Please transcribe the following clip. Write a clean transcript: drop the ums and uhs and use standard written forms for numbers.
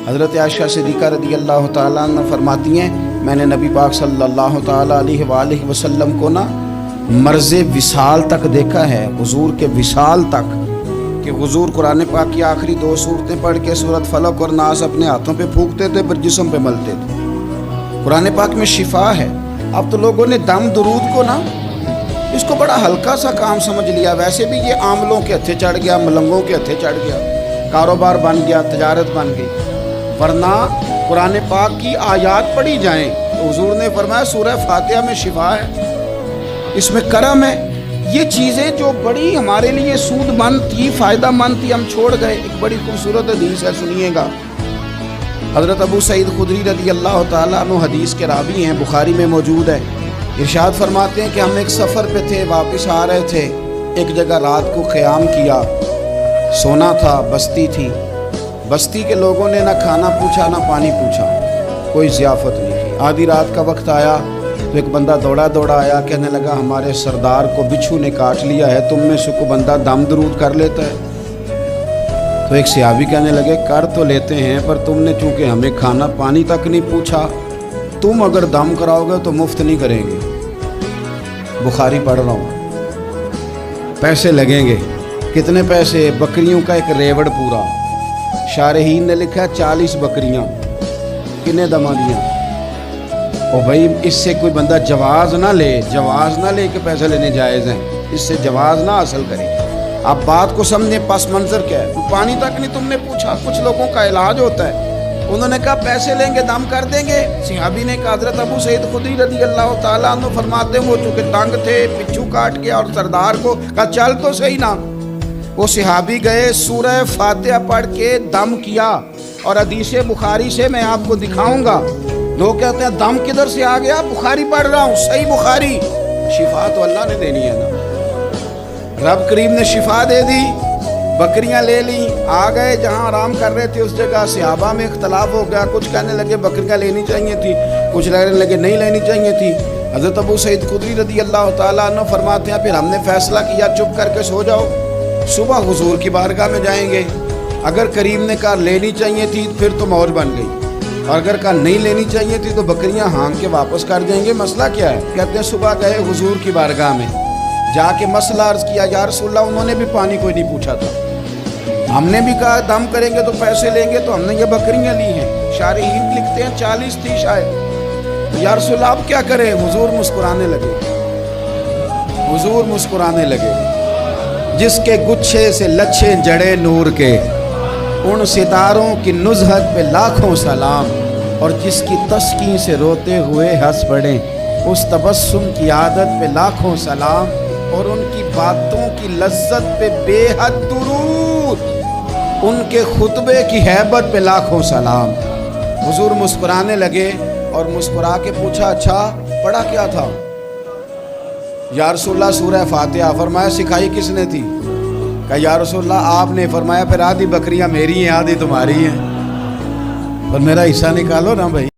حضرت عائشہ صدیقہ رضی اللہ تعالیٰ عنہ فرماتی ہیں میں نے نبی پاک صلی اللہ تعالیٰ علیہ وآلہ وسلم کو نا مرض وصال تک دیکھا ہے، حضور کے وصال تک، کہ حضور قرآن پاک کی آخری 2 سورتیں پڑھ کے سورۃ فلق اور ناس اپنے ہاتھوں پہ پھونکتے تھے، پھر جسم پہ ملتے تھے۔ قرآن پاک میں شفا ہے۔ اب تو لوگوں نے دم درود کو نا اس کو بڑا ہلکا سا کام سمجھ لیا۔ ویسے بھی یہ عاملوں کے ہتھے چڑھ گیا، ملنگوں کے ہتھے چڑھ گیا، کاروبار بن گیا، تجارت بن گئی۔ ورنہ قرآن پاک کی آیات پڑھی جائیں تو حضور نے فرمایا سورہ فاتحہ میں شفا ہے، اس میں کرم ہے۔ یہ چیزیں جو بڑی ہمارے لیے سود مند تھی، فائدہ مند تھی، ہم چھوڑ گئے۔ ایک بڑی خوبصورت حدیث ہے، سنیے گا۔ حضرت ابو سعید خدری رضی اللہ تعالیٰ عنہ حدیث کے راوی ہیں، بخاری میں موجود ہے۔ ارشاد فرماتے ہیں کہ ہم ایک سفر پہ تھے، واپس آ رہے تھے، ایک جگہ رات کو قیام کیا، سونا تھا، بستی تھی۔ بستی کے لوگوں نے نہ کھانا پوچھا نہ پانی پوچھا، کوئی ضیافت نہیں کی۔ آدھی رات کا وقت آیا تو ایک بندہ دوڑا دوڑا آیا، کہنے لگا ہمارے سردار کو بچھو نے کاٹ لیا ہے، تم میں سے کوئی بندہ دم درود کر لیتا ہے؟ تو ایک صحابی کہنے لگے کر تو لیتے ہیں، پر تم نے چونکہ ہمیں کھانا پانی تک نہیں پوچھا، تم اگر دم کراؤ گے تو مفت نہیں کریں گے۔ بخاری پڑھ رہا ہوں، پیسے لگیں گے۔ کتنے پیسے؟ بکریوں کا ایک ریوڑ پورا۔ شارحین نے لکھا 40 بکریاں، کنے دما دیا؟ اور بھائی اس سے کوئی بندہ جواز نہ لے کہ پیسے لینے جائز ہیں، اس سے جواز نہ حاصل کرے۔ آپ بات کو سمجھیں، پس منظر کیا ہے؟ پانی تک نہیں تم نے پوچھا۔ کچھ لوگوں کا علاج ہوتا ہے، انہوں نے کہا پیسے لیں گے دم کر دیں گے۔ صحابی نے کہا حضرت ابو سعید خدری رضی اللہ تعالیٰ عنہ فرماتے ہیں وہ چونکہ تنگ تھے، پچھو کاٹ کے، اور سردار کو کہا چل تو صحیح نا۔ وہ صحابی گئے، سورہ فاتحہ پڑھ کے دم کیا، اور حدیث بخاری سے میں آپ کو دکھاؤں گا۔ لوگ کہتے ہیں دم کدھر سے آ گیا؟ بخاری پڑھ رہا ہوں، صحیح بخاری۔ شفا تو اللہ نے دینی ہے نا، رب کریم نے شفا دے دی۔ بکریاں لے لیں، آ گئے جہاں آرام کر رہے تھے اس جگہ۔ صحابہ میں اختلاف ہو گیا، کچھ کہنے لگے بکریاں لینی چاہیے تھی، کچھ کہنے لگے نہیں لینی چاہیے تھی۔ حضرت ابو سعید خدری رضی اللہ تعالیٰ عنہ فرماتے ہیں پھر ہم نے فیصلہ کیا چپ کر کے سو جاؤ، صبح حضور کی بارگاہ میں جائیں گے۔ اگر کریم نے کہا لینی چاہیے تھی پھر تو موج بن گئی، اور اگر کہا نہیں لینی چاہیے تھی تو بکریاں ہانگ کے واپس کر جائیں گے۔ مسئلہ کیا ہے؟ کہتے ہیں صبح گئے حضور کی بارگاہ میں، جا کے مسئلہ عرض کیا، یا رسول اللہ انہوں نے بھی پانی کوئی نہیں پوچھا تھا، ہم نے بھی کہا دم کریں گے تو پیسے لیں گے، تو ہم نے یہ بکریاں لی ہیں۔ شارحین لکھتے ہیں 40 تھی شاید۔ یا رسول اللہ اب کیا کریں؟ حضور مسکرانے لگے۔ جس کے گچھے سے لچھے جڑے نور کے، ان ستاروں کی نزہت پہ لاکھوں سلام، اور جس کی تسکین سے روتے ہوئے ہنس پڑے، اس تبسم کی عادت پہ لاکھوں سلام، اور ان کی باتوں کی لذت پہ بے حد درود، ان کے خطبے کی ہیبت پہ لاکھوں سلام۔ حضور مسکرانے لگے اور مسکرا کے پوچھا اچھا پڑھا کیا تھا؟ یا رسول اللہ سورہ فاتحہ۔ فرمایا سکھائی کس نے تھی؟ کہا یا رسول اللہ آپ نے۔ فرمایا پھر آدھی بکریاں میری ہیں آدھی تمہاری ہیں، اور میرا حصہ نکالو نا بھائی۔